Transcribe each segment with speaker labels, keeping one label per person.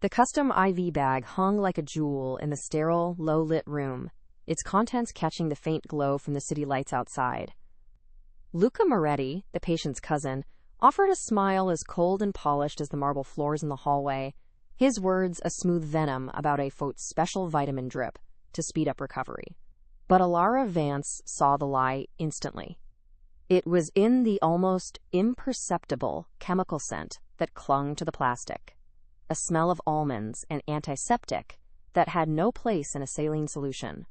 Speaker 1: The custom IV bag hung like a jewel in the sterile, low-lit room, its contents catching the faint glow from the city lights outside. Luca Moretti, the patient's cousin, offered a smile as cold and polished as the marble floors in the hallway, his words a smooth venom about a special vitamin drip to speed up recovery. But Alara Vance saw the lie instantly. It was in the almost imperceptible chemical scent that clung to the plastic, a smell of almonds and antiseptic that had no place in a saline solution.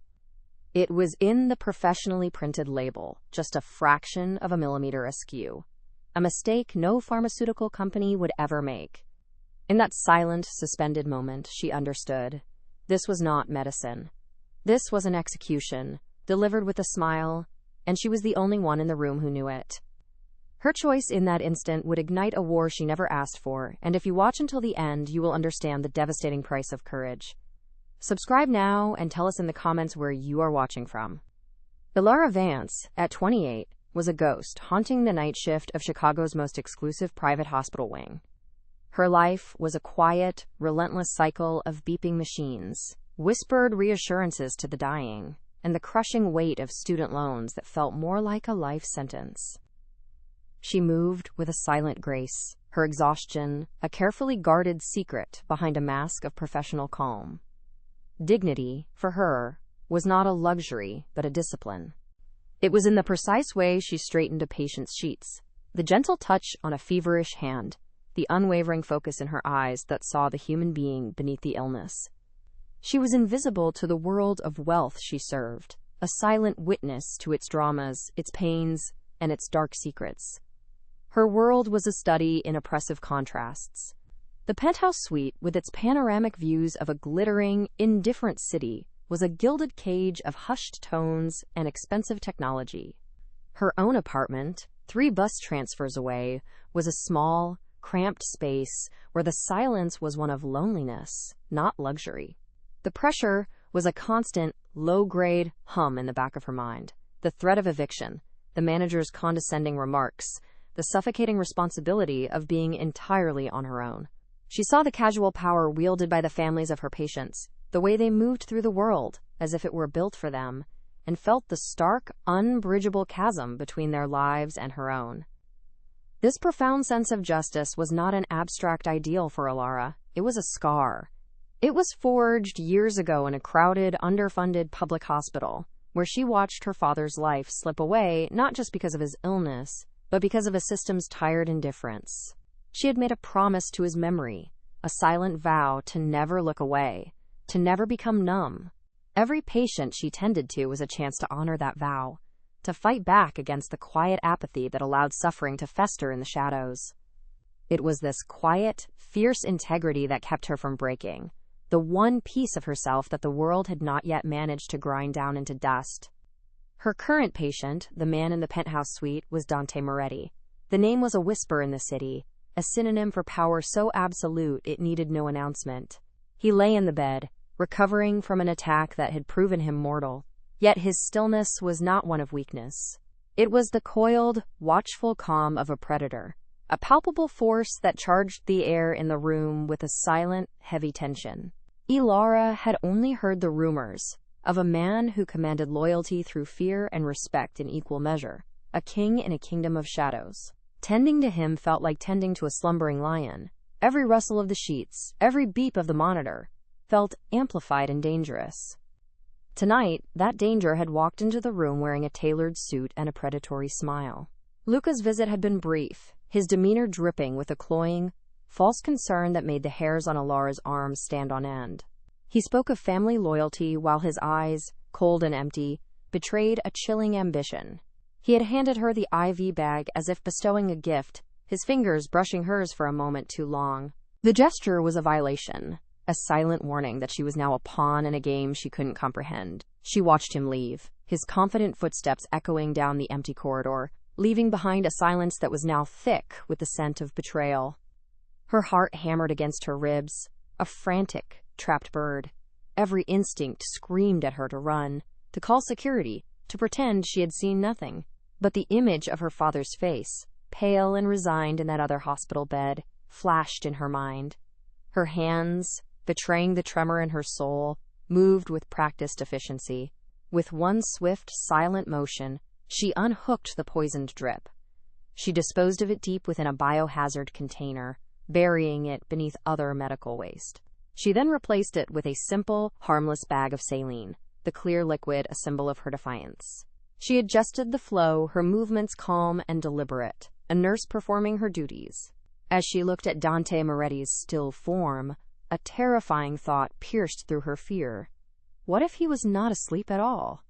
Speaker 1: It was in the professionally printed label, just a fraction of a millimeter askew, a mistake no pharmaceutical company would ever make. In that silent, suspended moment, she understood. This was not medicine. This was an execution, delivered with a smile, and she was the only one in the room who knew it. Her choice in that instant would ignite a war she never asked for, and if you watch until the end, you will understand the devastating price of courage. Subscribe now and tell us in the comments where you are watching from. Alara Vance, at 28, was a ghost haunting the night shift of Chicago's most exclusive private hospital wing. Her life was a quiet, relentless cycle of beeping machines, whispered reassurances to the dying, and the crushing weight of student loans that felt more like a life sentence. She moved with a silent grace, her exhaustion a carefully guarded secret behind a mask of professional calm. Dignity, for her, was not a luxury, but a discipline. It was in the precise way she straightened a patient's sheets, the gentle touch on a feverish hand, the unwavering focus in her eyes that saw the human being beneath the illness. She was invisible to the world of wealth she served, a silent witness to its dramas, its pains, and its dark secrets. Her world was a study in oppressive contrasts. The penthouse suite, with its panoramic views of a glittering, indifferent city, was a gilded cage of hushed tones and expensive technology. Her own apartment, 3 bus transfers away, was a small, cramped space where the silence was one of loneliness, not luxury. The pressure was a constant, low-grade hum in the back of her mind. The threat of eviction, the manager's condescending remarks, the suffocating responsibility of being entirely on her own. She saw the casual power wielded by the families of her patients, the way they moved through the world as if it were built for them, and felt the stark, unbridgeable chasm between their lives and her own. This profound sense of justice was not an abstract ideal for Alara. It was a scar. It was forged years ago in a crowded, underfunded public hospital, where she watched her father's life slip away not just because of his illness, but because of a system's tired indifference. She had made a promise to his memory, a silent vow to never look away, to never become numb. Every patient she tended to was a chance to honor that vow, to fight back against the quiet apathy that allowed suffering to fester in the shadows. It was this quiet, fierce integrity that kept her from breaking, the one piece of herself that the world had not yet managed to grind down into dust. Her current patient, the man in the penthouse suite, was Dante Moretti. The name was a whisper in the city, a synonym for power so absolute it needed no announcement. He lay in the bed, recovering from an attack that had proven him mortal. Yet his stillness was not one of weakness. It was the coiled, watchful calm of a predator, a palpable force that charged the air in the room with a silent, heavy tension. Alara had only heard the rumors of a man who commanded loyalty through fear and respect in equal measure, a king in a kingdom of shadows. Tending to him felt like tending to a slumbering lion. Every rustle of the sheets, every beep of the monitor, felt amplified and dangerous. Tonight, that danger had walked into the room wearing a tailored suit and a predatory smile. Luca's visit had been brief, his demeanor dripping with a cloying, false concern that made the hairs on Alara's arms stand on end. He spoke of family loyalty while his eyes, cold and empty, betrayed a chilling ambition. He had handed her the IV bag as if bestowing a gift, his fingers brushing hers for a moment too long. The gesture was a violation, a silent warning that she was now a pawn in a game she couldn't comprehend. She watched him leave, his confident footsteps echoing down the empty corridor, leaving behind a silence that was now thick with the scent of betrayal. Her heart hammered against her ribs, a frantic, trapped bird. Every instinct screamed at her to run, to call security, to pretend she had seen nothing. But the image of her father's face, pale and resigned in that other hospital bed, flashed in her mind. Her hands, betraying the tremor in her soul, moved with practiced efficiency. With one swift, silent motion, she unhooked the poisoned drip. She disposed of it deep within a biohazard container, burying it beneath other medical waste. She then replaced it with a simple, harmless bag of saline, the clear liquid a symbol of her defiance. She adjusted the flow, her movements calm and deliberate, a nurse performing her duties. As she looked at Dante Moretti's still form, a terrifying thought pierced through her fear. What if he was not asleep at all?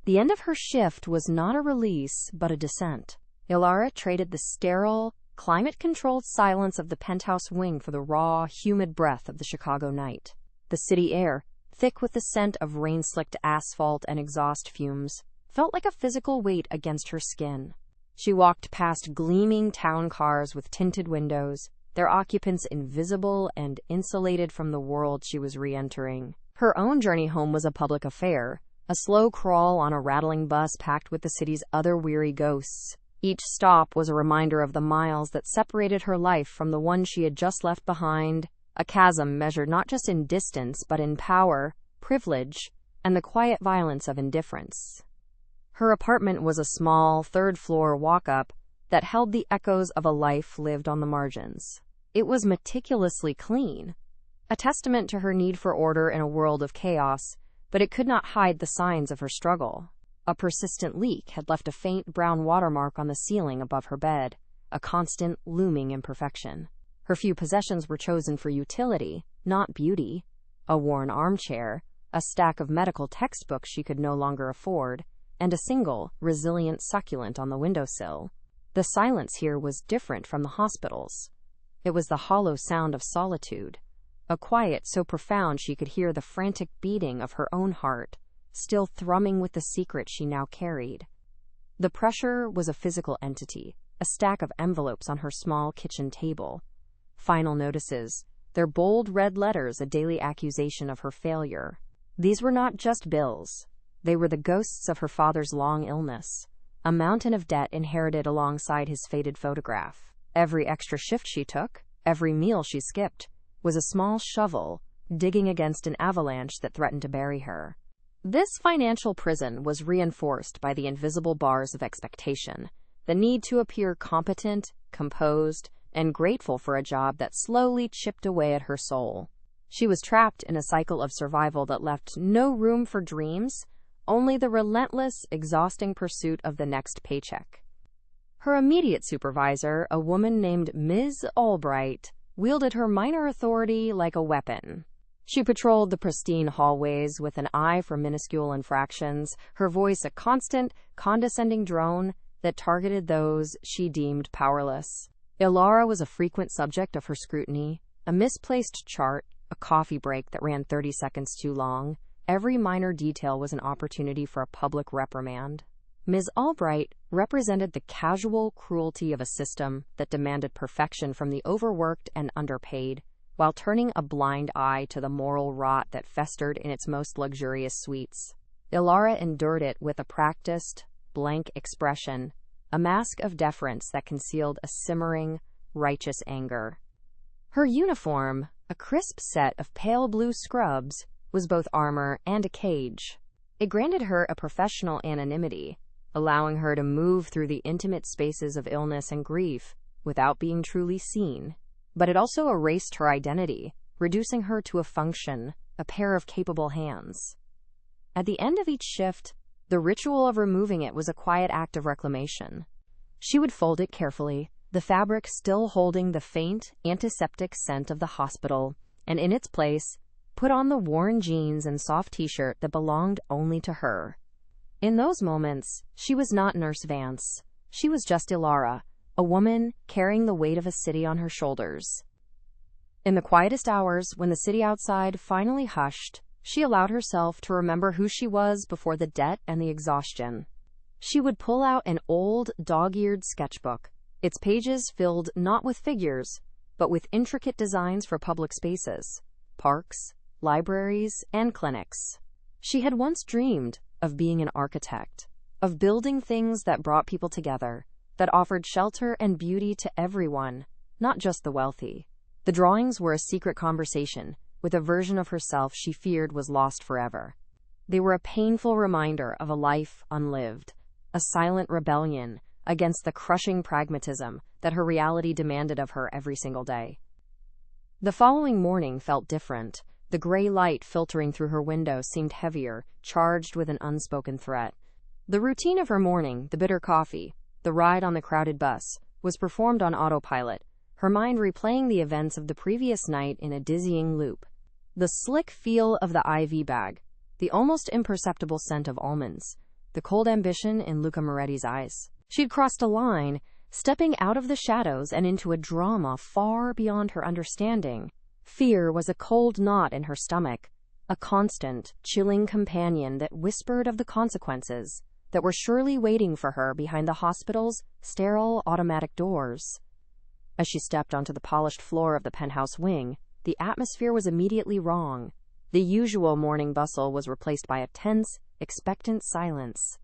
Speaker 1: The end of her shift was not a release, but a descent. Ilara traded the sterile, climate-controlled silence of the penthouse wing for the raw, humid breath of the Chicago night. The city air, thick with the scent of rain-slicked asphalt and exhaust fumes, felt like a physical weight against her skin. She walked past gleaming town cars with tinted windows, their occupants invisible and insulated from the world she was re-entering. Her own journey home was a public affair, a slow crawl on a rattling bus packed with the city's other weary ghosts. Each stop was a reminder of the miles that separated her life from the one she had just left behind, a chasm measured not just in distance but in power, privilege, and the quiet violence of indifference. Her apartment was a small, third-floor walk-up that held the echoes of a life lived on the margins. It was meticulously clean, a testament to her need for order in a world of chaos, but it could not hide the signs of her struggle. A persistent leak had left a faint brown watermark on the ceiling above her bed, a constant, looming imperfection. Her few possessions were chosen for utility, not beauty. A worn armchair, a stack of medical textbooks she could no longer afford, and a single, resilient succulent on the windowsill. The silence here was different from the hospital's. It was the hollow sound of solitude, a quiet so profound she could hear the frantic beating of her own heart, still thrumming with the secret she now carried. The pressure was a physical entity, a stack of envelopes on her small kitchen table. Final notices, their bold red letters a daily accusation of her failure. These were not just bills. They were the ghosts of her father's long illness, a mountain of debt inherited alongside his faded photograph. Every extra shift she took, every meal she skipped, was a small shovel digging against an avalanche that threatened to bury her. This financial prison was reinforced by the invisible bars of expectation, the need to appear competent, composed, and grateful for a job that slowly chipped away at her soul. She was trapped in a cycle of survival that left no room for dreams, only the relentless, exhausting pursuit of the next paycheck. Her immediate supervisor, a woman named Ms. Albright, wielded her minor authority like a weapon. She patrolled the pristine hallways with an eye for minuscule infractions, her voice a constant, condescending drone that targeted those she deemed powerless. Ilara was a frequent subject of her scrutiny. A misplaced chart, a coffee break that ran 30 seconds too long, every minor detail was an opportunity for a public reprimand. Ms. Albright represented the casual cruelty of a system that demanded perfection from the overworked and underpaid, while turning a blind eye to the moral rot that festered in its most luxurious suites. Ilara endured it with a practiced, blank expression, a mask of deference that concealed a simmering, righteous anger. Her uniform, a crisp set of pale blue scrubs, was both armor and a cage. It granted her a professional anonymity, allowing her to move through the intimate spaces of illness and grief without being truly seen. But it also erased her identity, reducing her to a function, a pair of capable hands. At the end of each shift, the ritual of removing it was a quiet act of reclamation. She would fold it carefully, the fabric still holding the faint, antiseptic scent of the hospital, and in its place, put on the worn jeans and soft t-shirt that belonged only to her. In those moments, she was not Nurse Vance. She was just Ilara, a woman carrying the weight of a city on her shoulders. In the quietest hours, when the city outside finally hushed, she allowed herself to remember who she was before the debt and the exhaustion. She would pull out an old, dog-eared sketchbook, its pages filled not with figures, but with intricate designs for public spaces, parks, libraries, and clinics. She had once dreamed of being an architect, of building things that brought people together, that offered shelter and beauty to everyone, not just the wealthy. The drawings were a secret conversation with a version of herself she feared was lost forever. They were a painful reminder of a life unlived, a silent rebellion against the crushing pragmatism that her reality demanded of her every single day. The following morning felt different. The gray light filtering through her window seemed heavier, charged with an unspoken threat. The routine of her morning, the bitter coffee, the ride on the crowded bus, was performed on autopilot, her mind replaying the events of the previous night in a dizzying loop. The slick feel of the IV bag, the almost imperceptible scent of almonds, the cold ambition in Luca Moretti's eyes. She'd crossed a line, stepping out of the shadows and into a drama far beyond her understanding. Fear was a cold knot in her stomach, a constant, chilling companion that whispered of the consequences that were surely waiting for her behind the hospital's sterile automatic doors. As she stepped onto the polished floor of the penthouse wing, the atmosphere was immediately wrong. The usual morning bustle was replaced by a tense, expectant silence.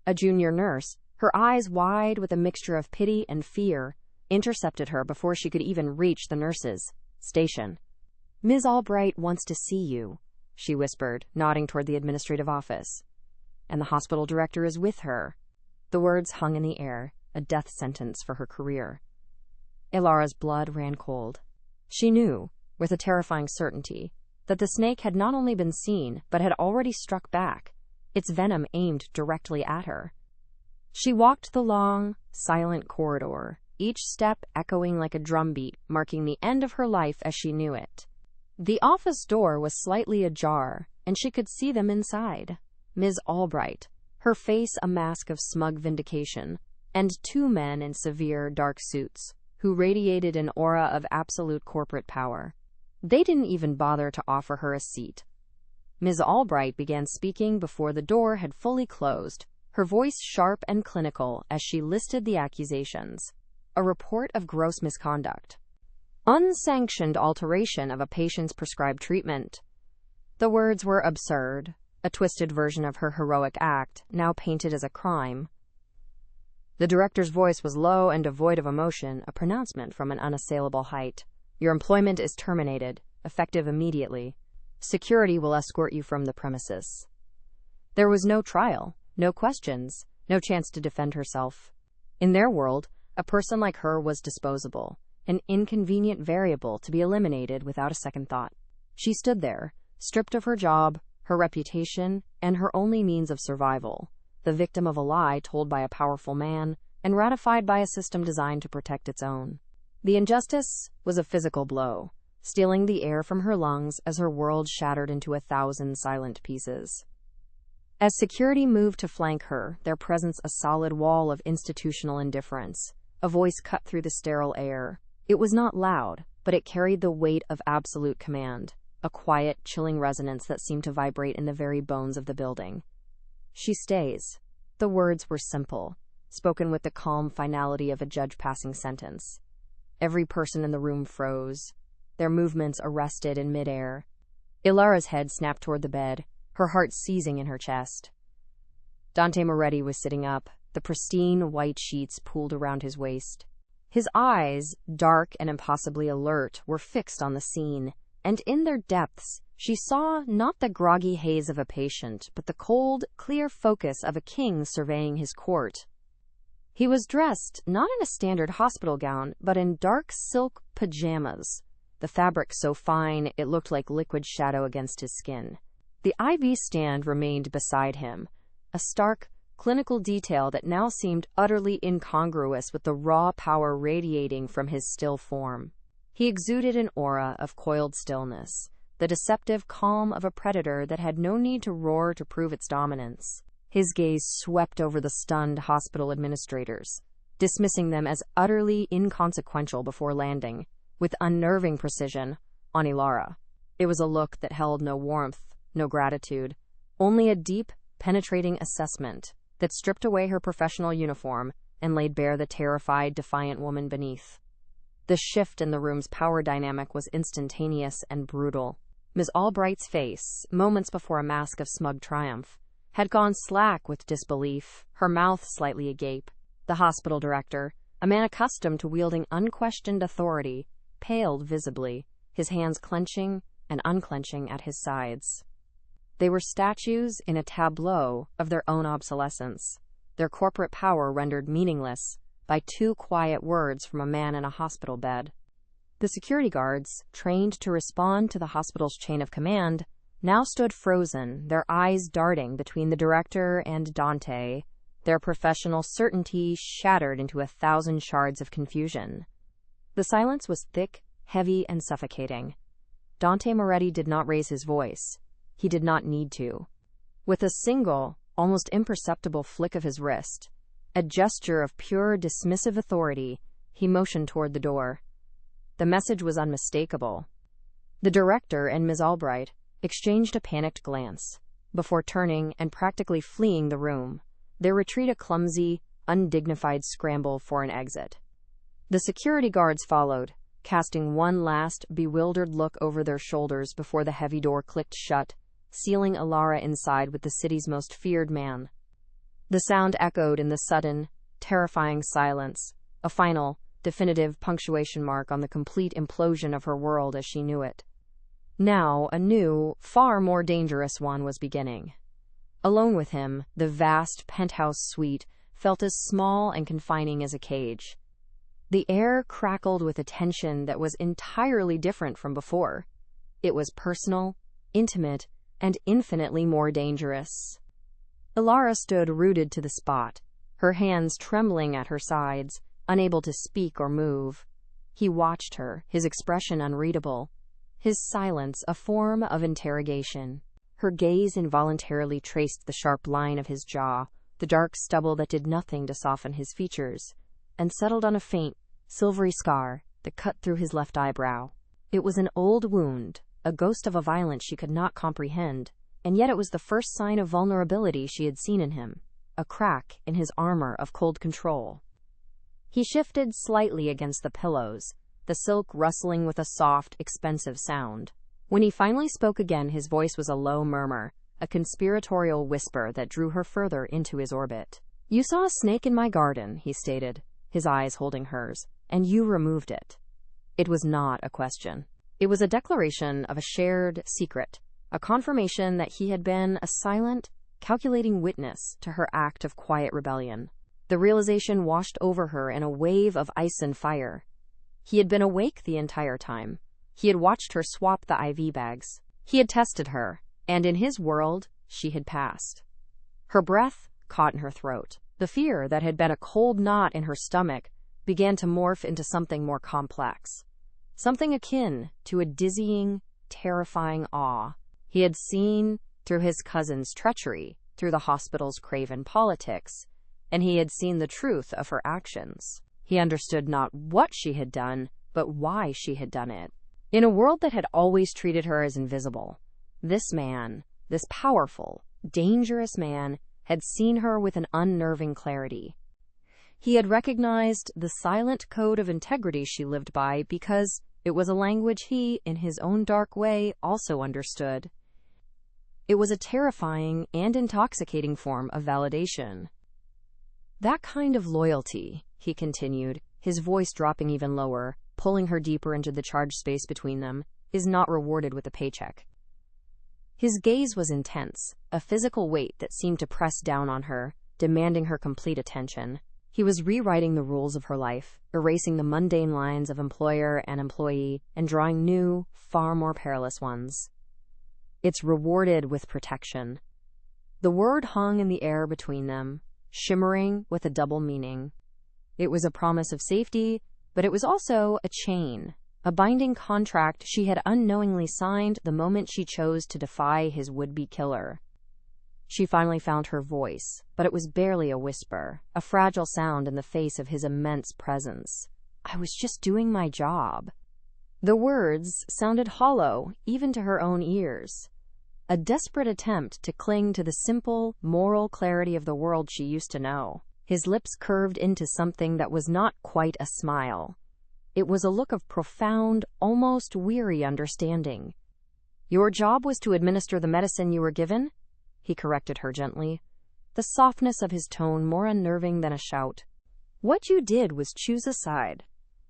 Speaker 1: A junior nurse, her eyes wide with a mixture of pity and fear, intercepted her before she could even reach the nurse's station. "Ms. Albright wants to see you," she whispered, nodding toward the administrative office. "And the hospital director is with her." The words hung in the air, a death sentence for her career. Ilara's blood ran cold. She knew, with a terrifying certainty, that the snake had not only been seen, but had already struck back, its venom aimed directly at her. She walked the long, silent corridor, each step echoing like a drumbeat, marking the end of her life as she knew it. The office door was slightly ajar, and she could see them inside. Ms. Albright, her face a mask of smug vindication, and two men in severe, dark suits, who radiated an aura of absolute corporate power. They didn't even bother to offer her a seat. Ms. Albright began speaking before the door had fully closed, her voice sharp and clinical as she listed the accusations. A report of gross misconduct. Unsanctioned alteration of a patient's prescribed treatment. The words were absurd, a twisted version of her heroic act, now painted as a crime. The director's voice was low and devoid of emotion, a pronouncement from an unassailable height. "Your employment is terminated, effective immediately. Security will escort you from the premises." There was no trial, no questions, no chance to defend herself. In their world, a person like her was disposable, an inconvenient variable to be eliminated without a second thought. She stood there, stripped of her job, her reputation, and her only means of survival, the victim of a lie told by a powerful man and ratified by a system designed to protect its own. The injustice was a physical blow, stealing the air from her lungs as her world shattered into 1,000 silent pieces. As security moved to flank her, their presence a solid wall of institutional indifference, a voice cut through the sterile air. It was not loud, but it carried the weight of absolute command, a quiet, chilling resonance that seemed to vibrate in the very bones of the building. "She stays." The words were simple, spoken with the calm finality of a judge passing sentence. Every person in the room froze, their movements arrested in midair. Ilara's head snapped toward the bed, her heart seizing in her chest. Dante Moretti was sitting up, the pristine white sheets pooled around his waist. His eyes, dark and impossibly alert, were fixed on the scene, and in their depths she saw not the groggy haze of a patient, but the cold, clear focus of a king surveying his court. He was dressed not in a standard hospital gown, but in dark silk pajamas, the fabric so fine it looked like liquid shadow against his skin. The IV stand remained beside him, a stark, clinical detail that now seemed utterly incongruous with the raw power radiating from his still form. He exuded an aura of coiled stillness, the deceptive calm of a predator that had no need to roar to prove its dominance. His gaze swept over the stunned hospital administrators, dismissing them as utterly inconsequential before landing, with unnerving precision, on Ilara. It was a look that held no warmth, no gratitude, only a deep, penetrating assessment that stripped away her professional uniform and laid bare the terrified, defiant woman beneath. The shift in the room's power dynamic was instantaneous and brutal. Ms. Albright's face, moments before a mask of smug triumph, had gone slack with disbelief, her mouth slightly agape. The hospital director, a man accustomed to wielding unquestioned authority, paled visibly, his hands clenching and unclenching at his sides. They were statues in a tableau of their own obsolescence, their corporate power rendered meaningless by 2 quiet words from a man in a hospital bed. The security guards, trained to respond to the hospital's chain of command, now stood frozen, their eyes darting between the director and Dante, their professional certainty shattered into 1,000 shards of confusion. The silence was thick, heavy, and suffocating. Dante Moretti did not raise his voice. He did not need to. With a single, almost imperceptible flick of his wrist, a gesture of pure dismissive authority, he motioned toward the door. The message was unmistakable. The director and Ms. Albright exchanged a panicked glance before turning and practically fleeing the room, their retreat a clumsy, undignified scramble for an exit. The security guards followed, casting one last bewildered look over their shoulders before the heavy door clicked shut, sealing Alara inside with the city's most feared man. The sound echoed in the sudden, terrifying silence, a final, definitive punctuation mark on the complete implosion of her world as she knew it. Now, a new, far more dangerous one was beginning. Alone with him, the vast penthouse suite felt as small and confining as a cage. The air crackled with a tension that was entirely different from before. It was personal, intimate, and infinitely more dangerous. Alara stood rooted to the spot, her hands trembling at her sides, unable to speak or move. He watched her, his expression unreadable, his silence a form of interrogation. Her gaze involuntarily traced the sharp line of his jaw, the dark stubble that did nothing to soften his features, and settled on a faint, silvery scar that cut through his left eyebrow. It was an old wound, a ghost of a violence she could not comprehend, and yet it was the first sign of vulnerability she had seen in him, a crack in his armor of cold control. He shifted slightly against the pillows, the silk rustling with a soft, expensive sound. When he finally spoke again, his voice was a low murmur, a conspiratorial whisper that drew her further into his orbit. "You saw a snake in my garden," he stated, his eyes holding hers, "and you removed it." It was not a question. It was a declaration of a shared secret, a confirmation that he had been a silent, calculating witness to her act of quiet rebellion. The realization washed over her in a wave of ice and fire. He had been awake the entire time. He had watched her swap the IV bags. He had tested her, and in his world, she had passed. Her breath caught in her throat. The fear that had been a cold knot in her stomach began to morph into something more complex, something akin to a dizzying, terrifying awe. He had seen through his cousin's treachery, through the hospital's craven politics, and he had seen the truth of her actions. He understood not what she had done, but why she had done it. In a world that had always treated her as invisible, this man, this powerful, dangerous man, had seen her with an unnerving clarity. He had recognized the silent code of integrity she lived by because it was a language he, in his own dark way, also understood. It was a terrifying and intoxicating form of validation. "That kind of loyalty," he continued, his voice dropping even lower, pulling her deeper into the charged space between them, "is not rewarded with a paycheck." His gaze was intense, a physical weight that seemed to press down on her, demanding her complete attention. He was rewriting the rules of her life, erasing the mundane lines of employer and employee, and drawing new, far more perilous ones. "It's rewarded with protection." The word hung in the air between them, shimmering with a double meaning. It was a promise of safety, but it was also a chain, a binding contract she had unknowingly signed the moment she chose to defy his would-be killer. She finally found her voice, but it was barely a whisper, a fragile sound in the face of his immense presence. "I was just doing my job." The words sounded hollow, even to her own ears. A desperate attempt to cling to the simple, moral clarity of the world she used to know. His lips curved into something that was not quite a smile. It was a look of profound, almost weary understanding. "Your job was to administer the medicine you were given?" He corrected her gently, the softness of his tone more unnerving than a shout. "What you did was choose a side."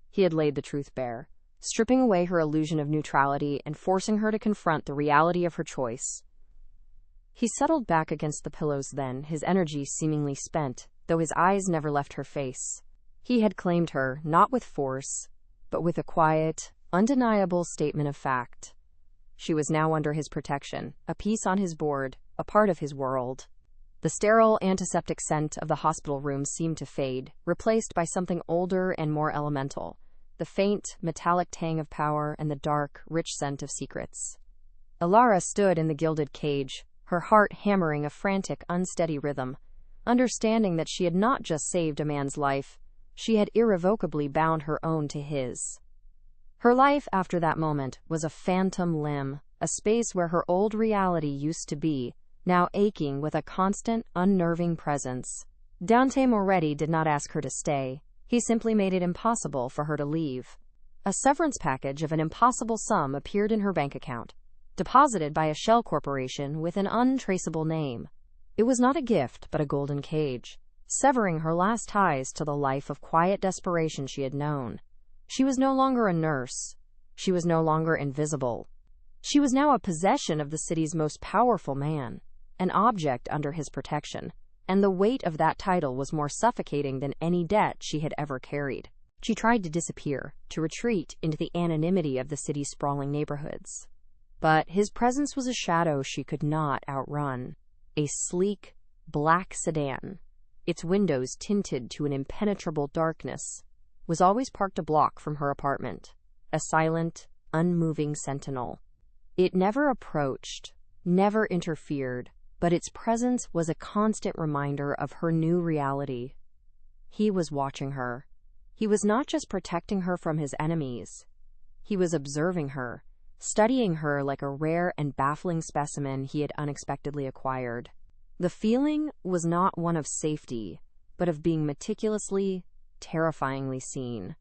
Speaker 1: He had laid the truth bare, stripping away her illusion of neutrality and forcing her to confront the reality of her choice. He settled back against the pillows then, his energy seemingly spent, though his eyes never left her face. He had claimed her, not with force, but with a quiet, undeniable statement of fact. She was now under his protection, a piece on his board, a part of his world. The sterile, antiseptic scent of the hospital room seemed to fade, replaced by something older and more elemental, the faint, metallic tang of power and the dark, rich scent of secrets. Alara stood in the gilded cage, her heart hammering a frantic, unsteady rhythm, understanding that she had not just saved a man's life, she had irrevocably bound her own to his. Her life after that moment was a phantom limb, a space where her old reality used to be, now aching with a constant, unnerving presence. Dante Moretti did not ask her to stay. He simply made it impossible for her to leave. A severance package of an impossible sum appeared in her bank account, deposited by a shell corporation with an untraceable name. It was not a gift, but a golden cage, severing her last ties to the life of quiet desperation she had known. She was no longer a nurse. She was no longer invisible. She was now a possession of the city's most powerful man, an object under his protection, and the weight of that title was more suffocating than any debt she had ever carried. She tried to disappear, to retreat into the anonymity of the city's sprawling neighborhoods. But his presence was a shadow she could not outrun. A sleek, black sedan, its windows tinted to an impenetrable darkness, was always parked a block from her apartment, a silent, unmoving sentinel. It never approached, never interfered, but its presence was a constant reminder of her new reality. He was watching her. He was not just protecting her from his enemies. He was observing her, studying her like a rare and baffling specimen he had unexpectedly acquired. The feeling was not one of safety, but of being meticulously, terrifyingly seen.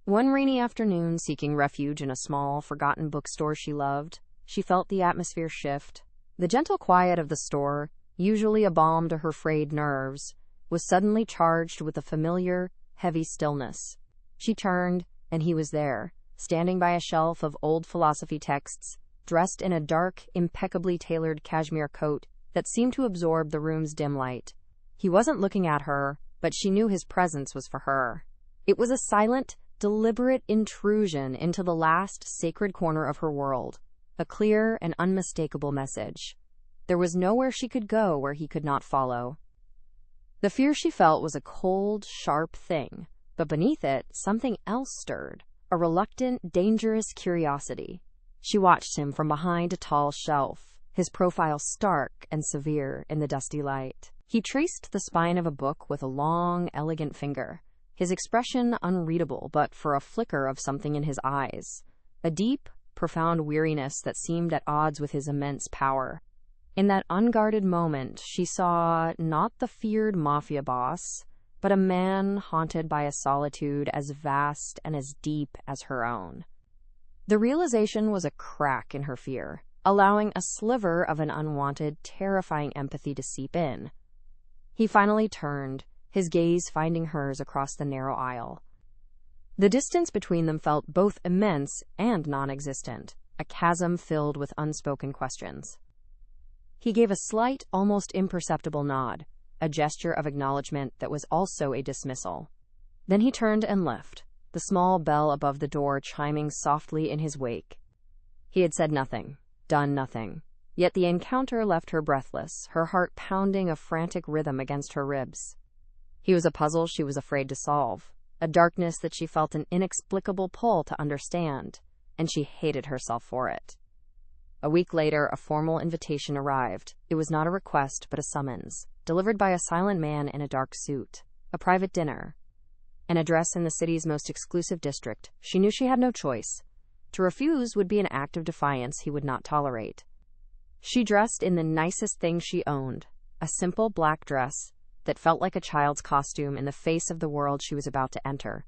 Speaker 1: One rainy afternoon, seeking refuge in a small, forgotten bookstore she loved, she felt the atmosphere shift. The gentle quiet of the store, usually a balm to her frayed nerves, was suddenly charged with a familiar, heavy stillness. She turned, and he was there, standing by a shelf of old philosophy texts, dressed in a dark, impeccably tailored cashmere coat that seemed to absorb the room's dim light. He wasn't looking at her, but she knew his presence was for her. It was a silent, deliberate intrusion into the last sacred corner of her world, a clear and unmistakable message. There was nowhere she could go where he could not follow. The fear she felt was a cold, sharp thing, but beneath it, something else stirred, a reluctant, dangerous curiosity. She watched him from behind a tall shelf, his profile stark and severe in the dusty light. He traced the spine of a book with a long, elegant finger, his expression unreadable but for a flicker of something in his eyes, a deep, profound weariness that seemed at odds with his immense power. In that unguarded moment, she saw not the feared Mafia Boss, but a man haunted by a solitude as vast and as deep as her own. The realization was a crack in her fear, allowing a sliver of an unwanted, terrifying empathy to seep in. He finally turned, his gaze finding hers across the narrow aisle. The distance between them felt both immense and non-existent, a chasm filled with unspoken questions. He gave a slight, almost imperceptible nod, a gesture of acknowledgement that was also a dismissal. Then he turned and left, the small bell above the door chiming softly in his wake. He had said nothing, done nothing, yet the encounter left her breathless, her heart pounding a frantic rhythm against her ribs. He was a puzzle she was afraid to solve, a darkness that she felt an inexplicable pull to understand, and she hated herself for it. A week later, a formal invitation arrived. It was not a request, but a summons, delivered by a silent man in a dark suit. A private dinner. An address in the city's most exclusive district. She knew she had no choice. To refuse would be an act of defiance he would not tolerate. She dressed in the nicest thing she owned, a simple black dress that felt like a child's costume in the face of the world she was about to enter.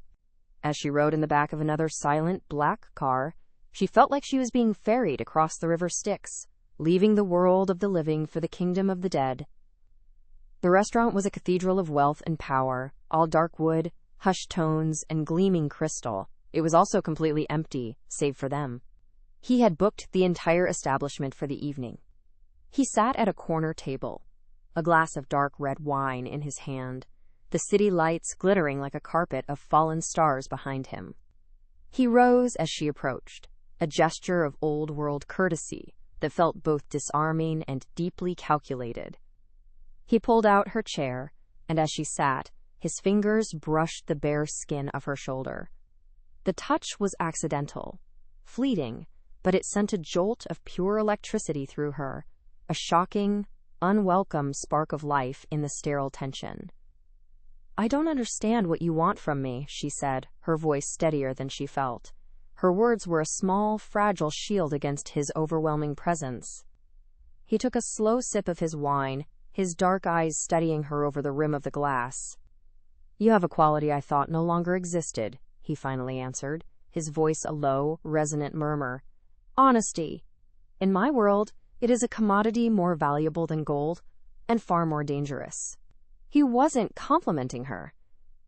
Speaker 1: As she rode in the back of another silent black car, she felt like she was being ferried across the river Styx, leaving the world of the living for the kingdom of the dead. The restaurant was a cathedral of wealth and power, all dark wood, hushed tones, and gleaming crystal, It was also completely empty, save for them. He had booked the entire establishment for the evening. He sat at a corner table, a glass of dark red wine in his hand, the city lights glittering like a carpet of fallen stars behind him. He rose as she approached, a gesture of old-world courtesy that felt both disarming and deeply calculated. He pulled out her chair, and as she sat, his fingers brushed the bare skin of her shoulder. The touch was accidental, fleeting, but it sent a jolt of pure electricity through her, a shocking, unwelcome spark of life in the sterile tension. "I don't understand what you want from me," she said, her voice steadier than she felt. Her words were a small, fragile shield against his overwhelming presence. He took a slow sip of his wine, his dark eyes studying her over the rim of the glass. "You have a quality I thought no longer existed," he finally answered, his voice a low, resonant murmur. "Honesty. In my world, it is a commodity more valuable than gold, and far more dangerous." He wasn't complimenting her.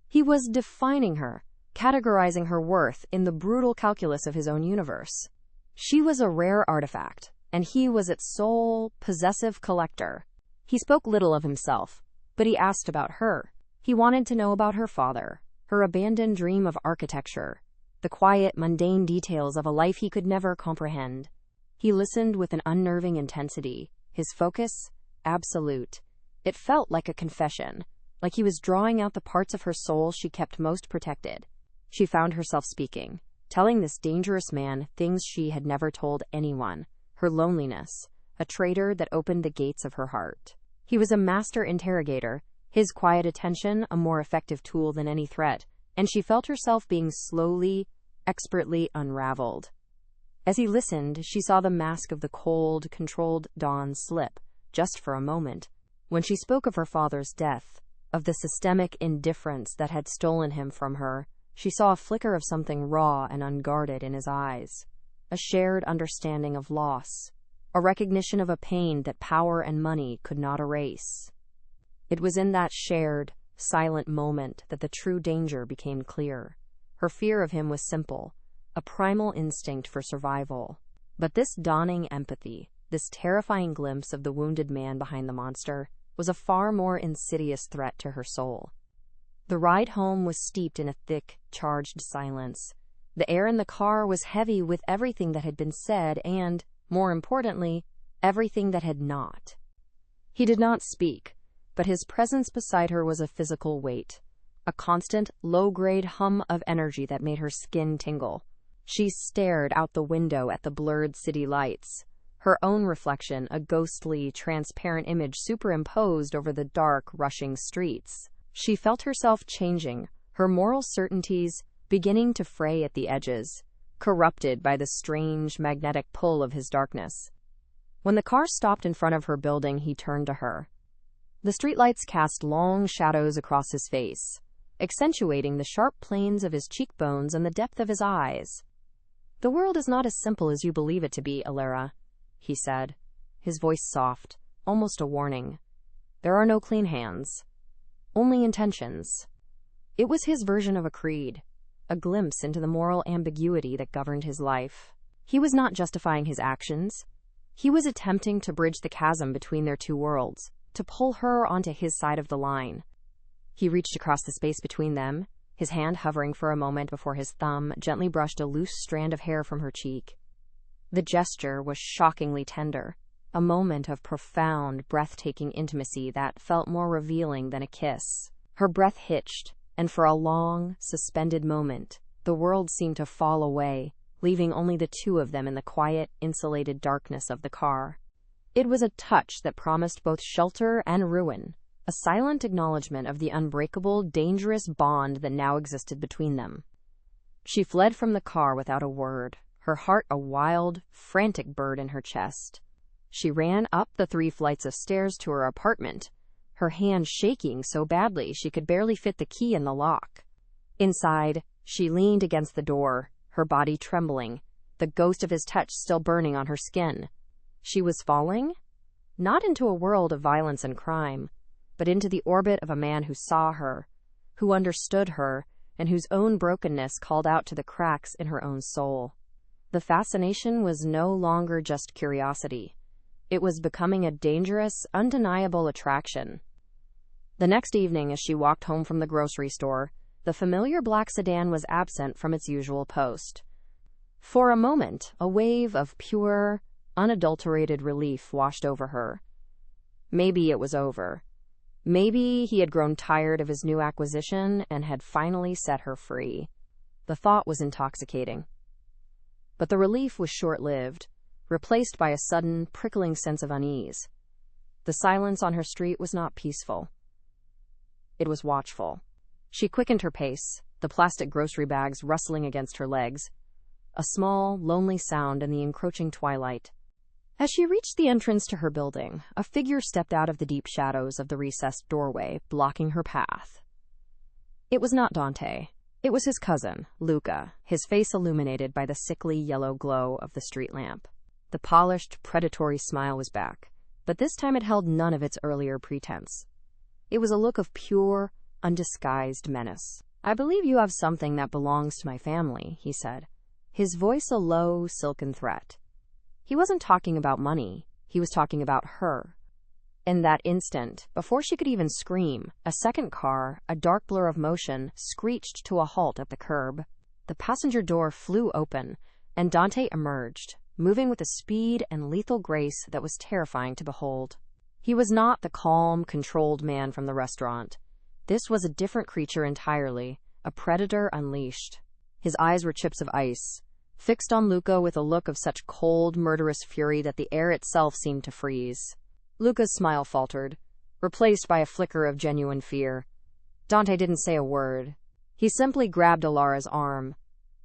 Speaker 1: He was defining her, categorizing her worth in the brutal calculus of his own universe. She was a rare artifact, and he was its sole, possessive collector. He spoke little of himself, but he asked about her. He wanted to know about her father, her abandoned dream of architecture, the quiet, mundane details of a life he could never comprehend. He listened with an unnerving intensity, his focus absolute. It felt like a confession, like he was drawing out the parts of her soul she kept most protected. She found herself speaking, telling this dangerous man things she had never told anyone, her loneliness, a traitor that opened the gates of her heart. He was a master interrogator, his quiet attention a more effective tool than any threat, and she felt herself being slowly, expertly unraveled. As he listened, she saw the mask of the cold, controlled Dawn slip, just for a moment. When she spoke of her father's death, of the systemic indifference that had stolen him from her, she saw a flicker of something raw and unguarded in his eyes, a shared understanding of loss, a recognition of a pain that power and money could not erase. It was in that shared, silent moment that the true danger became clear. Her fear of him was simple, a primal instinct for survival. But this dawning empathy, this terrifying glimpse of the wounded man behind the monster, was a far more insidious threat to her soul. The ride home was steeped in a thick, charged silence. The air in the car was heavy with everything that had been said and, more importantly, everything that had not. He did not speak, but his presence beside her was a physical weight, a constant, low-grade hum of energy that made her skin tingle. She stared out the window at the blurred city lights, her own reflection a ghostly, transparent image superimposed over the dark, rushing streets. She felt herself changing, her moral certainties beginning to fray at the edges, corrupted by the strange, magnetic pull of his darkness. When the car stopped in front of her building, he turned to her. The streetlights cast long shadows across his face, accentuating the sharp planes of his cheekbones and the depth of his eyes. "The world is not as simple as you believe it to be, Alara," he said, his voice soft, almost a warning. "There are no clean hands, only intentions." It was his version of a creed, a glimpse into the moral ambiguity that governed his life. He was not justifying his actions. He was attempting to bridge the chasm between their two worlds, to pull her onto his side of the line. He reached across the space between them, his hand hovering for a moment before his thumb gently brushed a loose strand of hair from her cheek. The gesture was shockingly tender, a moment of profound, breathtaking intimacy that felt more revealing than a kiss. Her breath hitched, and for a long, suspended moment, the world seemed to fall away, leaving only the two of them in the quiet, insulated darkness of the car. It was a touch that promised both shelter and ruin, a silent acknowledgement of the unbreakable, dangerous bond that now existed between them. She fled from the car without a word, her heart a wild, frantic bird in her chest. She ran up the 3 flights of stairs to her apartment, her hand shaking so badly she could barely fit the key in the lock. Inside, she leaned against the door, her body trembling, the ghost of his touch still burning on her skin. She was falling? Not into a world of violence and crime, but into the orbit of a man who saw her, who understood her, and whose own brokenness called out to the cracks in her own soul. The fascination was no longer just curiosity. It was becoming a dangerous, undeniable attraction. The next evening, as she walked home from the grocery store, the familiar black sedan was absent from its usual post. For a moment, a wave of pure, unadulterated relief washed over her. Maybe it was over. Maybe he had grown tired of his new acquisition and had finally set her free. The thought was intoxicating. But the relief was short-lived, replaced by a sudden, prickling sense of unease. The silence on her street was not peaceful. It was watchful. She quickened her pace, the plastic grocery bags rustling against her legs, a small, lonely sound in the encroaching twilight. As she reached the entrance to her building, a figure stepped out of the deep shadows of the recessed doorway, blocking her path. It was not Dante. It was his cousin, Luca, his face illuminated by the sickly yellow glow of the street lamp. The polished, predatory smile was back, but this time it held none of its earlier pretense. It was a look of pure, undisguised menace. "I believe you have something that belongs to my family," he said, his voice a low, silken threat. He wasn't talking about money. He was talking about her. In that instant, before she could even scream, a second car, a dark blur of motion, screeched to a halt at the curb. The passenger door flew open, and Dante emerged, moving with a speed and lethal grace that was terrifying to behold. He was not the calm, controlled man from the restaurant. This was a different creature entirely, a predator unleashed. His eyes were chips of ice, fixed on Luca with a look of such cold, murderous fury that the air itself seemed to freeze. Luca's smile faltered, replaced by a flicker of genuine fear. Dante didn't say a word. He simply grabbed Alara's arm,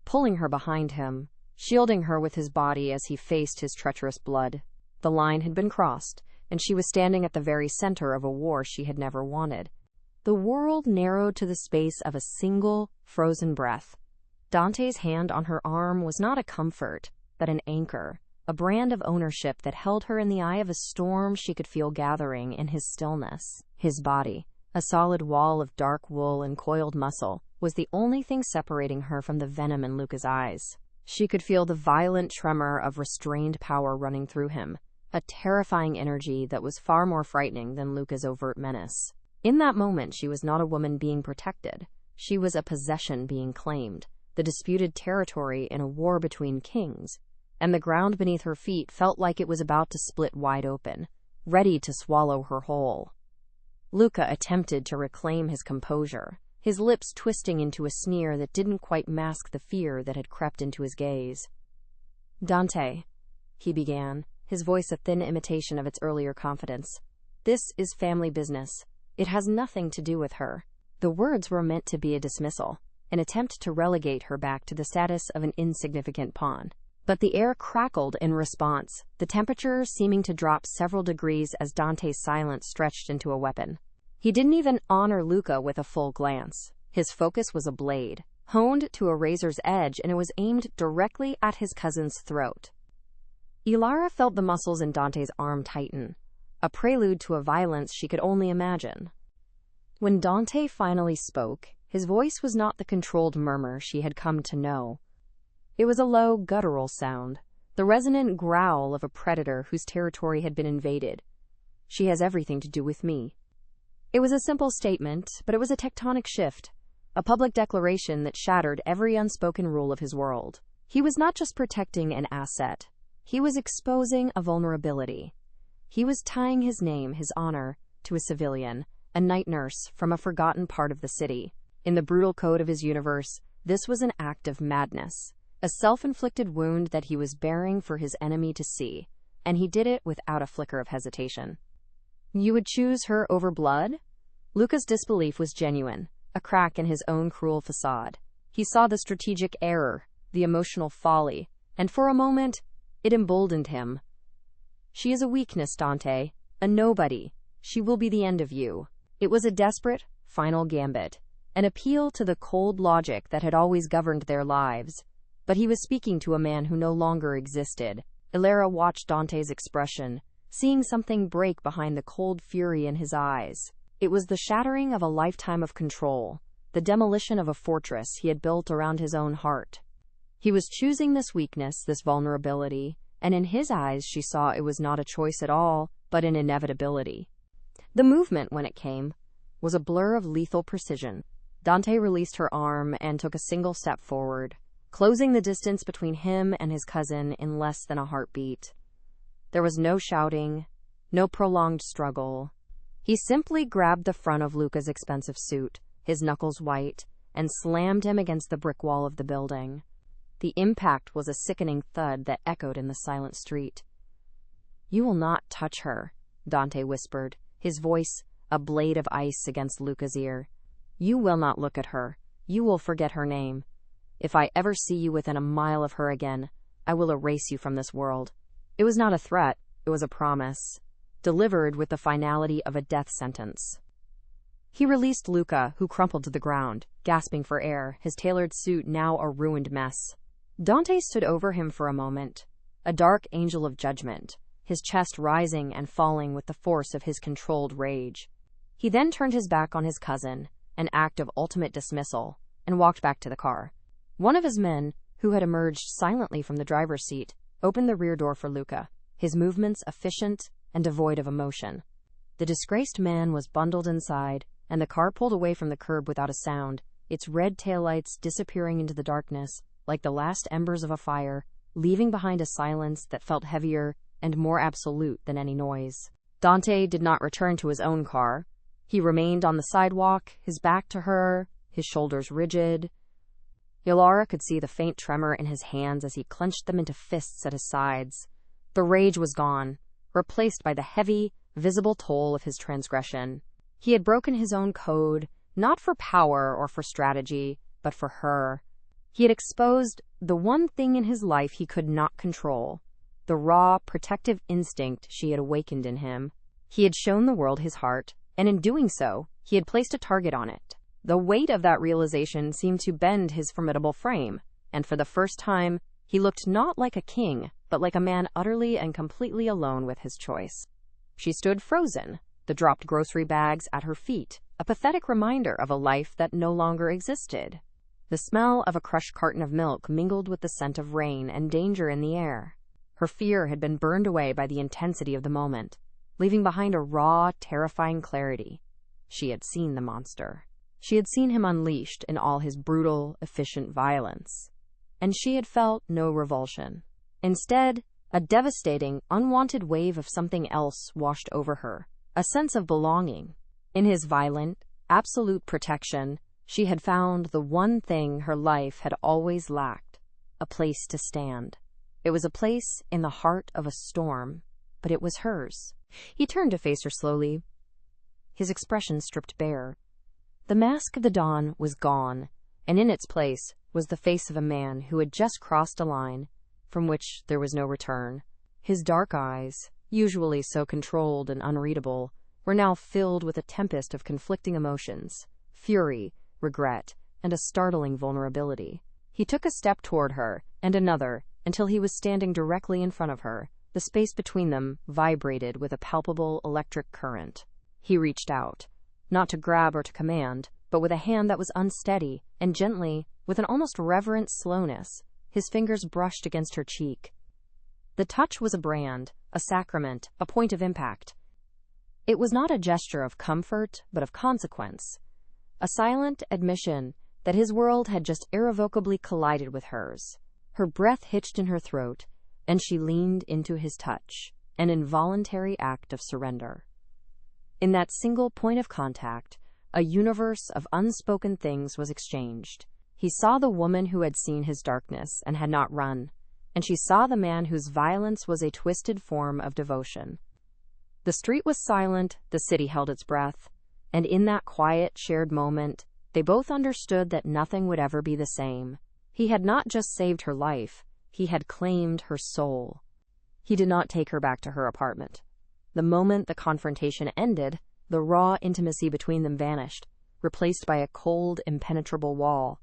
Speaker 1: pulling her behind him, shielding her with his body as he faced his treacherous blood. The line had been crossed, and she was standing at the very center of a war she had never wanted. The world narrowed to the space of a single, frozen breath. Dante's hand on her arm was not a comfort, but an anchor, a brand of ownership that held her in the eye of a storm she could feel gathering in his stillness. His body, a solid wall of dark wool and coiled muscle, was the only thing separating her from the venom in Luca's eyes. She could feel the violent tremor of restrained power running through him, a terrifying energy that was far more frightening than Luca's overt menace. In that moment, she was not a woman being protected. She was a possession being claimed, the disputed territory in a war between kings, and the ground beneath her feet felt like it was about to split wide open, ready to swallow her whole. Luca attempted to reclaim his composure, his lips twisting into a sneer that didn't quite mask the fear that had crept into his gaze. "Dante," he began, his voice a thin imitation of its earlier confidence, "this is family business. It has nothing to do with her." The words were meant to be a dismissal, an attempt to relegate her back to the status of an insignificant pawn. But the air crackled in response, the temperature seeming to drop several degrees as Dante's silence stretched into a weapon. He didn't even honor Luca with a full glance. His focus was a blade, honed to a razor's edge, and it was aimed directly at his cousin's throat. Ilara felt the muscles in Dante's arm tighten, a prelude to a violence she could only imagine. When Dante finally spoke, his voice was not the controlled murmur she had come to know. It was a low, guttural sound, the resonant growl of a predator whose territory had been invaded. "She has everything to do with me." It was a simple statement, but it was a tectonic shift, a public declaration that shattered every unspoken rule of his world. He was not just protecting an asset. He was exposing a vulnerability. He was tying his name, his honor, to a civilian, a night nurse from a forgotten part of the city. In the brutal code of his universe, this was an act of madness, a self-inflicted wound that he was bearing for his enemy to see, and he did it without a flicker of hesitation. "You would choose her over blood?" Luca's disbelief was genuine, a crack in his own cruel facade. He saw the strategic error, the emotional folly, and for a moment, it emboldened him. "She is a weakness, Dante, a nobody. She will be the end of you." It was a desperate, final gambit, an appeal to the cold logic that had always governed their lives. But he was speaking to a man who no longer existed. Ilara watched Dante's expression, seeing something break behind the cold fury in his eyes. It was the shattering of a lifetime of control, the demolition of a fortress he had built around his own heart. He was choosing this weakness, this vulnerability, and in his eyes she saw it was not a choice at all, but an inevitability. The movement, when it came, was a blur of lethal precision. Dante released her arm and took a single step forward, closing the distance between him and his cousin in less than a heartbeat. There was no shouting, no prolonged struggle. He simply grabbed the front of Luca's expensive suit, his knuckles white, and slammed him against the brick wall of the building. The impact was a sickening thud that echoed in the silent street. "You will not touch her," Dante whispered, his voice a blade of ice against Luca's ear. "You will not look at her. You will forget her name. If I ever see you within a mile of her again, I will erase you from this world." It was not a threat, it was a promise, delivered with the finality of a death sentence. He released Luca, who crumpled to the ground, gasping for air, his tailored suit now a ruined mess. Dante stood over him for a moment, a dark angel of judgment, his chest rising and falling with the force of his controlled rage. He then turned his back on his cousin, an act of ultimate dismissal, and walked back to the car. One of his men, who had emerged silently from the driver's seat, opened the rear door for Luca, his movements efficient and devoid of emotion. The disgraced man was bundled inside, and the car pulled away from the curb without a sound, its red taillights disappearing into the darkness like the last embers of a fire, leaving behind a silence that felt heavier and more absolute than any noise. Dante did not return to his own car. He remained on the sidewalk, his back to her, his shoulders rigid. Ilara could see the faint tremor in his hands as he clenched them into fists at his sides. The rage was gone, replaced by the heavy, visible toll of his transgression. He had broken his own code, not for power or for strategy, but for her. He had exposed the one thing in his life he could not control, the raw, protective instinct she had awakened in him. He had shown the world his heart, and in doing so, he had placed a target on it. The weight of that realization seemed to bend his formidable frame, and for the first time, he looked not like a king, but like a man utterly and completely alone with his choice. She stood frozen, the dropped grocery bags at her feet, a pathetic reminder of a life that no longer existed. The smell of a crushed carton of milk mingled with the scent of rain and danger in the air. Her fear had been burned away by the intensity of the moment, leaving behind a raw, terrifying clarity. She had seen the monster. She had seen him unleashed in all his brutal, efficient violence. And she had felt no revulsion. Instead, a devastating, unwanted wave of something else washed over her, a sense of belonging. In his violent, absolute protection, she had found the one thing her life had always lacked, a place to stand. It was a place in the heart of a storm, but it was hers. He turned to face her slowly, his expression stripped bare. The mask of the dawn was gone, and in its place was the face of a man who had just crossed a line from which there was no return. His dark eyes, usually so controlled and unreadable, were now filled with a tempest of conflicting emotions, fury, regret, and a startling vulnerability. He took a step toward her, and another, until he was standing directly in front of her. The space between them vibrated with a palpable electric current. He reached out, not to grab or to command, but with a hand that was unsteady, and gently, with an almost reverent slowness, his fingers brushed against her cheek. The touch was a brand, a sacrament, a point of impact. It was not a gesture of comfort, but of consequence. A silent admission that his world had just irrevocably collided with hers. Her breath hitched in her throat, and she leaned into his touch, an involuntary act of surrender. In that single point of contact, a universe of unspoken things was exchanged. He saw the woman who had seen his darkness and had not run, and she saw the man whose violence was a twisted form of devotion. The street was silent, the city held its breath, and in that quiet, shared moment, they both understood that nothing would ever be the same. He had not just saved her life, he had claimed her soul. He did not take her back to her apartment. The moment the confrontation ended, the raw intimacy between them vanished, replaced by a cold, impenetrable wall.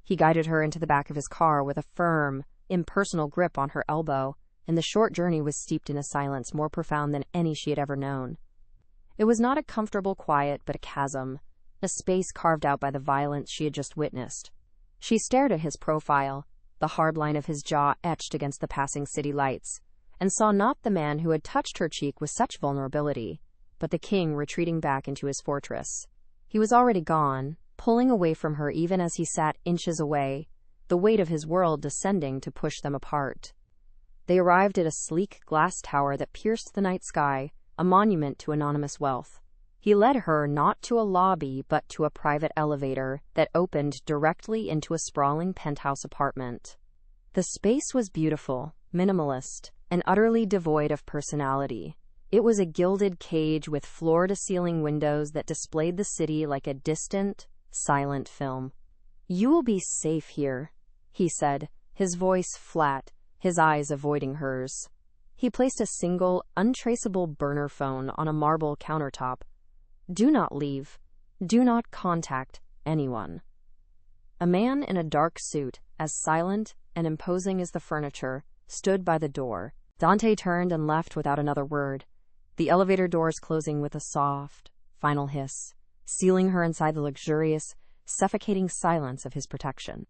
Speaker 1: He guided her into the back of his car with a firm, impersonal grip on her elbow, and the short journey was steeped in a silence more profound than any she had ever known. It was not a comfortable quiet, but a chasm, a space carved out by the violence she had just witnessed. She stared at his profile, the hard line of his jaw etched against the passing city lights, and saw not the man who had touched her cheek with such vulnerability, but the king retreating back into his fortress. He was already gone, pulling away from her even as he sat inches away, the weight of his world descending to push them apart. They arrived at a sleek glass tower that pierced the night sky, a monument to anonymous wealth. He led her not to a lobby but to a private elevator that opened directly into a sprawling penthouse apartment. The space was beautiful, minimalist, and utterly devoid of personality. It was a gilded cage with floor-to-ceiling windows that displayed the city like a distant, silent film. "You will be safe here," he said, his voice flat, his eyes avoiding hers. He placed a single, untraceable burner phone on a marble countertop. "Do not leave. Do not contact anyone." A man in a dark suit, as silent and imposing as the furniture, stood by the door. Dante turned and left without another word, the elevator doors closing with a soft, final hiss, sealing her inside the luxurious, suffocating silence of his protection.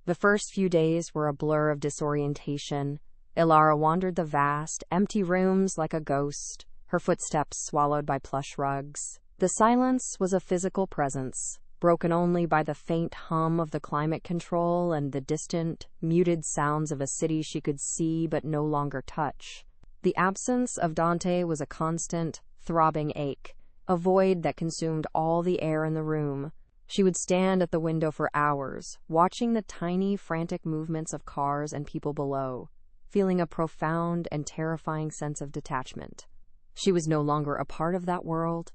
Speaker 1: The first few days were a blur of disorientation. Ilara wandered the vast, empty rooms like a ghost, her footsteps swallowed by plush rugs. The silence was a physical presence, broken only by the faint hum of the climate control and the distant, muted sounds of a city she could see but no longer touch. The absence of Dante was a constant, throbbing ache, a void that consumed all the air in the room. She would stand at the window for hours, watching the tiny, frantic movements of cars and people below, feeling a profound and terrifying sense of detachment. She was no longer a part of that world.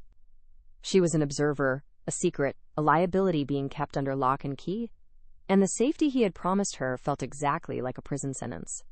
Speaker 1: She was an observer, a secret, a liability being kept under lock and key, and the safety he had promised her felt exactly like a prison sentence.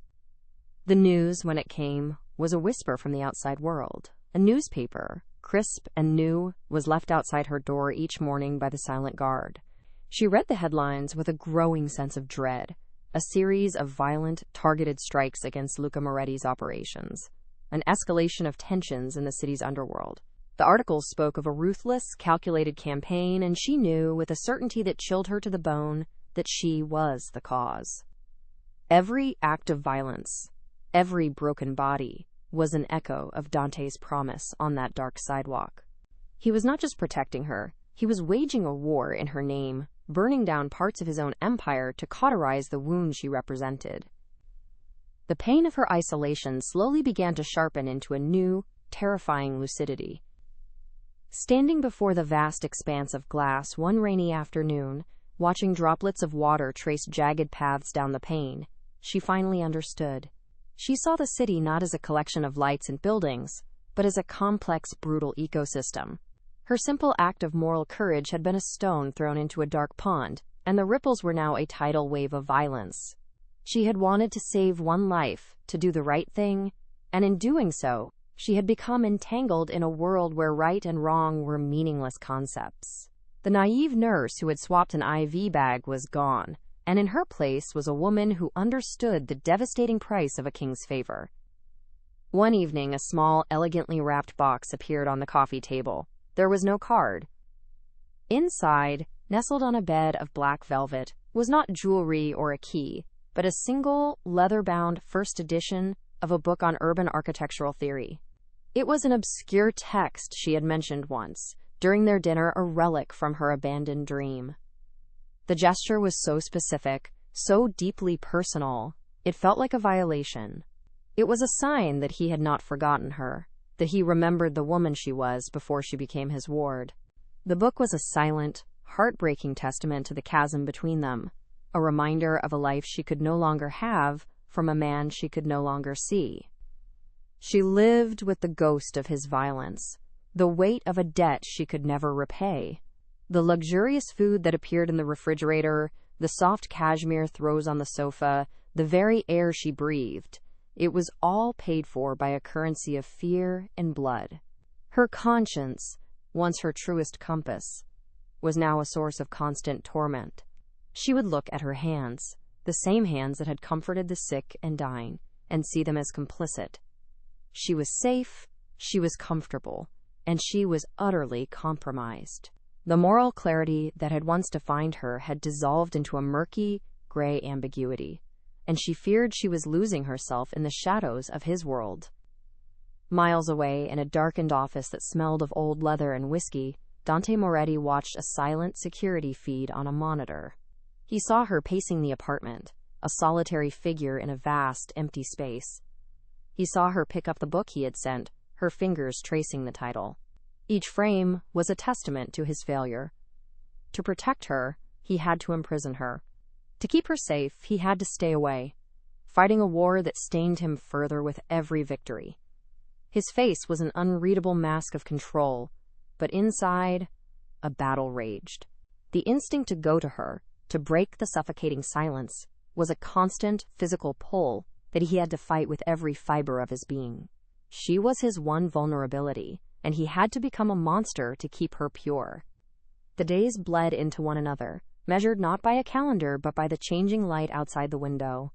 Speaker 1: The news, when it came, was a whisper from the outside world. A newspaper, crisp and new, was left outside her door each morning by the silent guard. She read the headlines with a growing sense of dread, a series of violent, targeted strikes against Luca Moretti's operations, an escalation of tensions in the city's underworld. The articles spoke of a ruthless, calculated campaign, and she knew, with a certainty that chilled her to the bone, that she was the cause. Every act of violence, every broken body, was an echo of Dante's promise on that dark sidewalk. He was not just protecting her, he was waging a war in her name, burning down parts of his own empire to cauterize the wound she represented. The pain of her isolation slowly began to sharpen into a new, terrifying lucidity. Standing before the vast expanse of glass one rainy afternoon, watching droplets of water trace jagged paths down the pane, she finally understood. She saw the city not as a collection of lights and buildings, but as a complex, brutal ecosystem. Her simple act of moral courage had been a stone thrown into a dark pond, and the ripples were now a tidal wave of violence. She had wanted to save one life, to do the right thing, and in doing so, she had become entangled in a world where right and wrong were meaningless concepts. The naive nurse who had swapped an IV bag was gone, and in her place was a woman who understood the devastating price of a king's favor. One evening, a small, elegantly wrapped box appeared on the coffee table. There was no card. Inside, nestled on a bed of black velvet, was not jewelry or a key, but a single, leather-bound first edition of a book on urban architectural theory. It was an obscure text she had mentioned once, during their dinner, a relic from her abandoned dream. The gesture was so specific, so deeply personal, it felt like a violation. It was a sign that he had not forgotten her, that he remembered the woman she was before she became his ward. The book was a silent, heartbreaking testament to the chasm between them, a reminder of a life she could no longer have from a man she could no longer see. She lived with the ghost of his violence, the weight of a debt she could never repay. The luxurious food that appeared in the refrigerator, the soft cashmere throws on the sofa, the very air she breathed, it was all paid for by a currency of fear and blood. Her conscience, once her truest compass, was now a source of constant torment. She would look at her hands, the same hands that had comforted the sick and dying, and see them as complicit. She was safe, she was comfortable, and she was utterly compromised. The moral clarity that had once defined her had dissolved into a murky, gray ambiguity, and she feared she was losing herself in the shadows of his world. Miles away, in a darkened office that smelled of old leather and whiskey, Dante Moretti watched a silent security feed on a monitor. He saw her pacing the apartment, a solitary figure in a vast, empty space. He saw her pick up the book he had sent, her fingers tracing the title. Each frame was a testament to his failure. To protect her, he had to imprison her. To keep her safe, he had to stay away, fighting a war that stained him further with every victory. His face was an unreadable mask of control, but inside, a battle raged. The instinct to go to her, to break the suffocating silence, was a constant physical pull that he had to fight with every fiber of his being. She was his one vulnerability, and he had to become a monster to keep her pure. The days bled into one another, measured not by a calendar but by the changing light outside the window.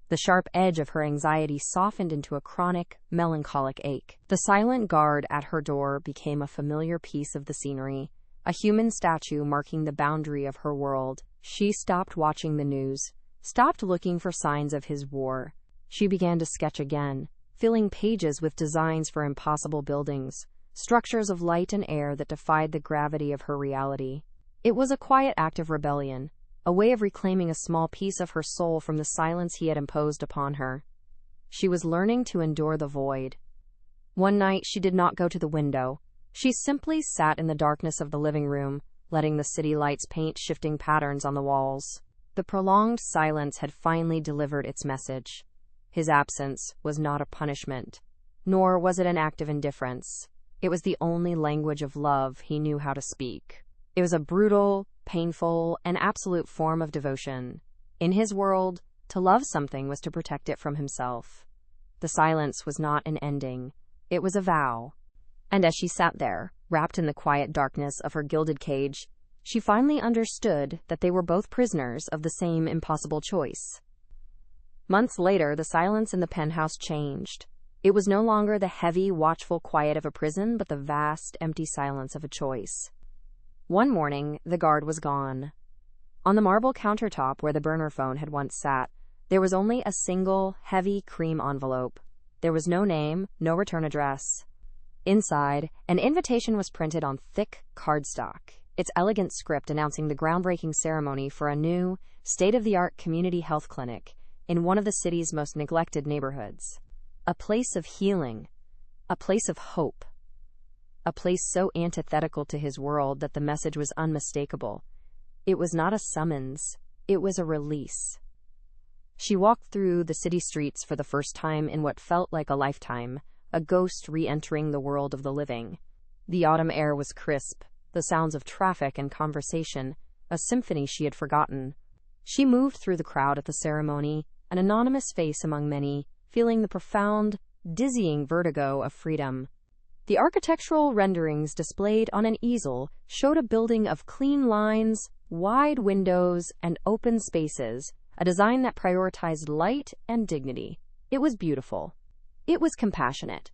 Speaker 1: The sharp edge of her anxiety softened into a chronic, melancholic ache. The silent guard at her door became a familiar piece of the scenery, a human statue marking the boundary of her world. She stopped watching the news, stopped looking for signs of his war. She began to sketch again, filling pages with designs for impossible buildings, structures of light and air that defied the gravity of her reality. It was a quiet act of rebellion, a way of reclaiming a small piece of her soul from the silence he had imposed upon her. She was learning to endure the void. One night she did not go to the window. She simply sat in the darkness of the living room, letting the city lights paint shifting patterns on the walls. The prolonged silence had finally delivered its message. His absence was not a punishment, nor was it an act of indifference. It was the only language of love he knew how to speak. It was a brutal, painful, and absolute form of devotion. In his world, to love something was to protect it from himself. The silence was not an ending. It was a vow. And as she sat there, wrapped in the quiet darkness of her gilded cage, she finally understood that they were both prisoners of the same impossible choice. Months later, the silence in the penthouse changed. It was no longer the heavy, watchful quiet of a prison, but the vast, empty silence of a choice. One morning, the guard was gone. On the marble countertop where the burner phone had once sat, there was only a single, heavy cream envelope. There was no name, no return address. Inside, an invitation was printed on thick cardstock, its elegant script announcing the groundbreaking ceremony for a new, state-of-the-art community health clinic in one of the city's most neglected neighborhoods. A place of healing, a place of hope. A place so antithetical to his world that the message was unmistakable. It was not a summons, it was a release. She walked through the city streets for the first time in what felt like a lifetime, a ghost re-entering the world of the living. The autumn air was crisp, the sounds of traffic and conversation, a symphony she had forgotten. She moved through the crowd at the ceremony, an anonymous face among many, feeling the profound, dizzying vertigo of freedom. The architectural renderings displayed on an easel showed a building of clean lines, wide windows, and open spaces, a design that prioritized light and dignity. It was beautiful. It was compassionate.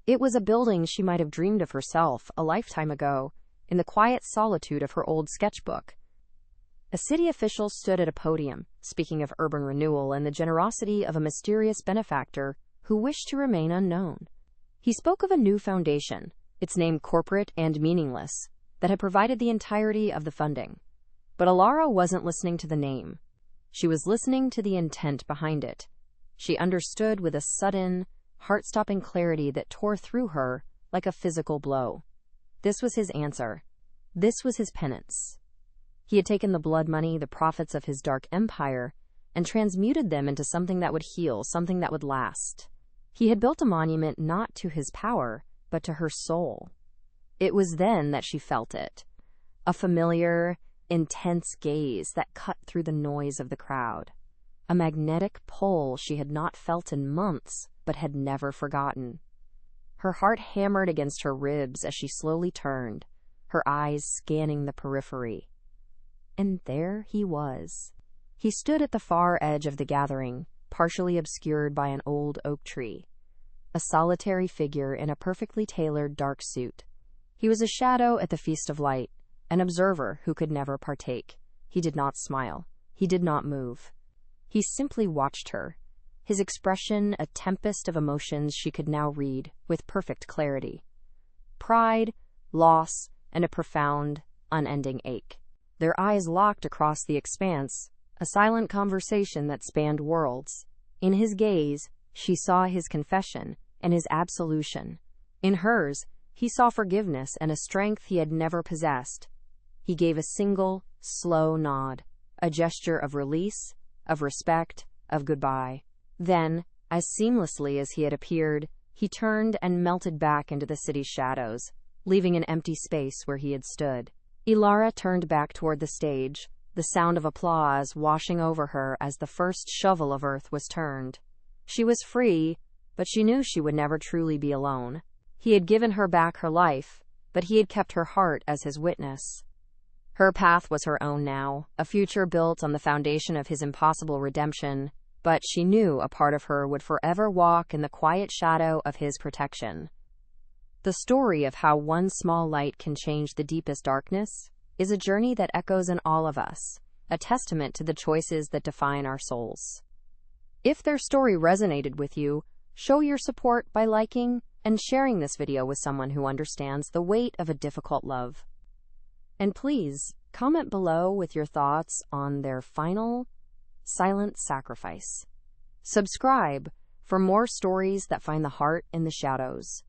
Speaker 1: It was a building she might have dreamed of herself a lifetime ago, in the quiet solitude of her old sketchbook. A city official stood at a podium, speaking of urban renewal and the generosity of a mysterious benefactor who wished to remain unknown. He spoke of a new foundation, its name corporate and meaningless, that had provided the entirety of the funding. But Alara wasn't listening to the name. She was listening to the intent behind it. She understood with a sudden, heart-stopping clarity that tore through her like a physical blow. This was his answer. This was his penance. He had taken the blood money, the profits of his dark empire, and transmuted them into something that would heal, something that would last. He had built a monument not to his power, but to her soul. It was then that she felt it. A familiar, intense gaze that cut through the noise of the crowd. A magnetic pull she had not felt in months, but had never forgotten. Her heart hammered against her ribs as she slowly turned, her eyes scanning the periphery. And there he was. He stood at the far edge of the gathering, partially obscured by an old oak tree. A solitary figure in a perfectly tailored dark suit. He was a shadow at the feast of light, an observer who could never partake. He did not smile. He did not move. He simply watched her, his expression a tempest of emotions she could now read with perfect clarity. Pride, loss, and a profound, unending ache. Their eyes locked across the expanse, a silent conversation that spanned worlds. In his gaze, she saw his confession and his absolution. In hers, he saw forgiveness and a strength he had never possessed. He gave a single, slow nod, a gesture of release, of respect, of goodbye. Then, as seamlessly as he had appeared, he turned and melted back into the city's shadows, leaving an empty space where he had stood. Ilara turned back toward the stage, the sound of applause washing over her as the first shovel of earth was turned. She was free, but she knew she would never truly be alone. He had given her back her life, but he had kept her heart as his witness. Her path was her own now, a future built on the foundation of his impossible redemption, but she knew a part of her would forever walk in the quiet shadow of his protection. The story of how one small light can change the deepest darkness is a journey that echoes in all of us, a testament to the choices that define our souls. If their story resonated with you, show your support by liking and sharing this video with someone who understands the weight of a difficult love. And please, comment below with your thoughts on their final, silent sacrifice. Subscribe for more stories that find the heart in the shadows.